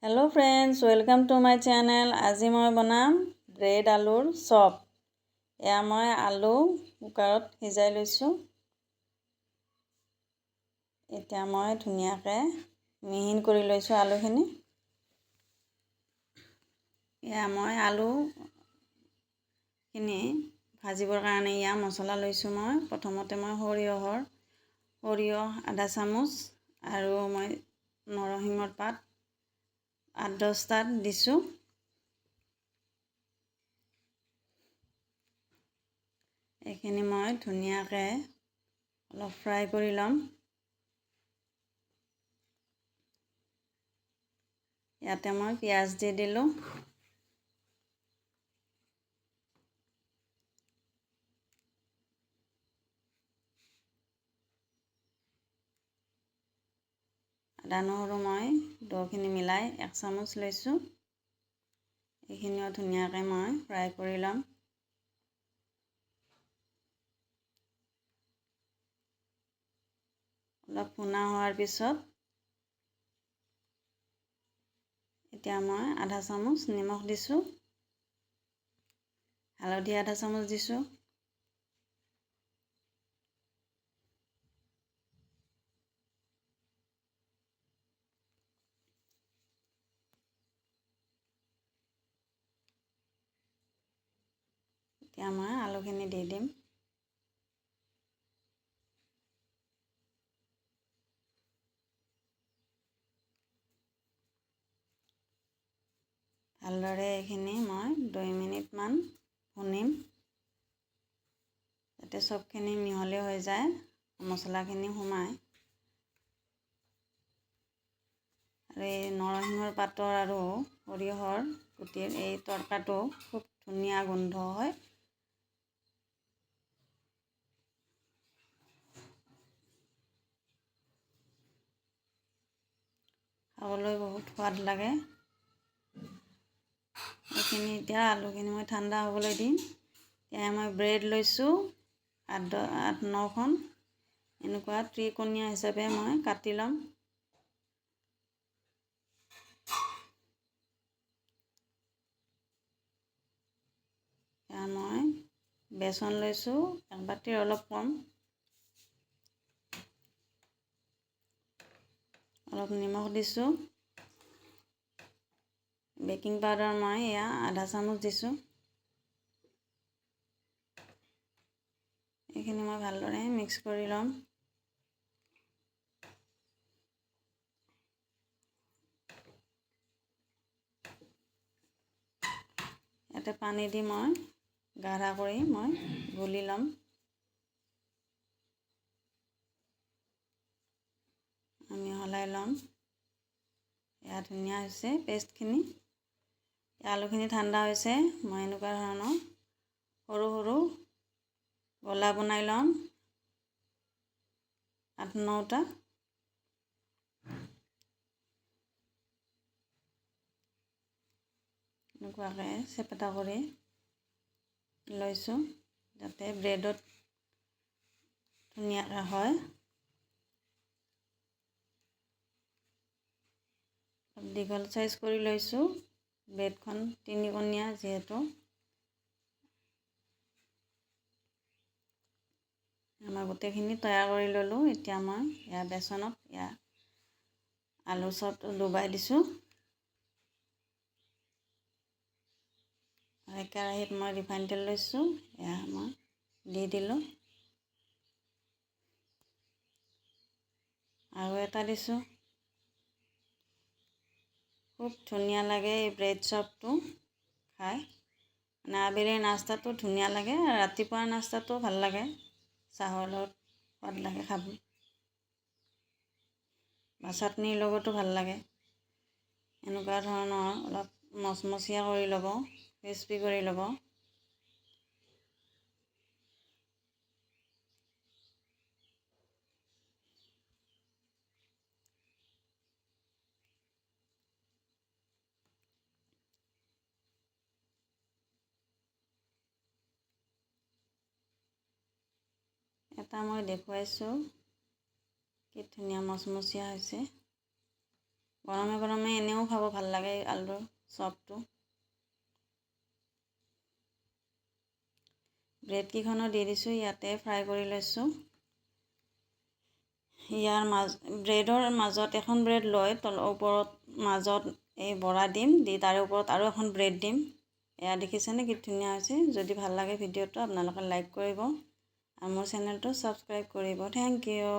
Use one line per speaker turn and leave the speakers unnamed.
Hello friends, welcome to my channel. आज मैं बनाम ब्रेड आलूर चप। या मैं आलू कुकाৰত সিজাই লৈছোঁ। এতিয়া মই ধুনীয়াকৈ মিহিন কৰি লৈছোঁ আলুখিনি। या মই আলুখিনি ভাজিবৰ কাৰণে মছলা লৈছোঁ। মই প্ৰথমতে সৰিয়হ আধা চামুচ আৰু মই নৰসিংহৰ পাত 8-10টাত দিছোঁ। এইখিনি মই ধুনীয়াকৈ অলপ ফ্ৰাই কৰি ল'ম। ইয়াতে মই পিঁয়াজ দি দিলোঁ। আদা নহৰু মই দুখিনি মিলাই 1 চামুচ লৈছোঁ। এইখিনিও ধুনীয়াকৈ মই ফ্ৰাই কৰি ল'ম। অলপ ভুনা হোৱাৰ পিছত এতিয়া মই আধা চামুচ নিমখ দিছোঁ, হালধি আধা চামুচ দিছোঁ, এতিয়া মই আলুখিনি দি দিম। ভালদৰে এইখিনি মই 2 মিনিটমান ভুনিম, যাতে চবখিনি মিহলি হৈ যায়, মছলাখিনি সোমায়। আৰু এই নৰসিংহৰ পাতৰ আৰু সৰিয়হৰ গুটিৰ এই তৰকাটো খুব ধুনীয়া গোন্ধ হয়। খাবলৈ বহুত সোৱাদ লাগে। এইখিনি এতিয়া আলুখিনি মই ঠাণ্ডা হ'বলৈ দিম। এতিয়া মই ব্ৰেড লৈছোঁ 8-9খন। এনেকুৱা ত্ৰিকোণীয়া হিচাপে মই কাটি ল'ম। এতিয়া মই বেচন লৈছোঁ 1 বাটিৰ অলপ কম। অলপ নিমখ দিছোঁ। বেকিং পাউডাৰ মই আধা চামুচ দিছোঁ। এইখিনি মই ভালদৰে মিক্স কৰি ল'ম। ইয়াতে পানী দি মই গাঢ়া কৰি মই গুলি ল'ম। আমি হলাই ল'ম। এয়া ধুনীয়া হৈছে পেষ্টখিনি। আলুখিনি ঠাণ্ডা হৈছে। মই এনেকুৱা ধৰণৰ সৰু সৰু গোলা বনাই ল'ম 8-9টা। এনেকুৱাকৈ চেপেটা কৰি লৈছোঁ, যাতে ব্ৰেডত ধুনীয়াকৈ হয়। দীঘল চাইজ কৰি লৈছোঁ। ব্ৰেডখন 3কোণীয়া যিহেতু। মই গোটেইখিনি তৈয়াৰ কৰি ল'লোঁ। এতিয়া মই বেচনত আলু চপটো ডুবাই দিছোঁ। কেৰাহীত মই ৰিফাইন তেল লৈছোঁ। মই দি দিলোঁ। আৰু এটা দিছোঁ। খুব ধুনীয়া লাগে এই ব্ৰেড চপটো খাই। আবেলিৰ নাস্তাটো ধুনীয়া লাগে, ৰাতিপুৱাৰ নাস্তাটো ভাল লাগে। চাহৰ লগত সোৱাদ লাগে খাব, বা চাটনিৰ লগতো ভাল লাগে। এনেকুৱা ধৰণৰ অলপ মচমচীয়া কৰি ল'ব, ক্ৰিস্পি কৰি ল'ব। এটা মই দেখুৱাইছোঁ, কি ধুনীয়া মচমচীয়া হৈছে। গৰমে গৰমে এনেও খাব ভাল লাগে। চপটো। ব্ৰেডকেইখনো দি দিছোঁ, ইয়াতে ফ্ৰাই কৰি লৈছোঁ। ব্ৰেডৰ মাজত এখন ব্ৰেড লৈ ওপৰত মাজত এই বৰা দিম, দি তাৰে ওপৰত আৰু এখন ব্ৰেড দিম। এয়া দেখিছেনে কি ধুনীয়া হৈছে। যদি ভাল লাগে ভিডিঅ'টো আপোনালোকে লাইক কৰিব আৰু মোৰ চেনেলটো ছাবস্ক্ৰাইব কৰিব। Thank U.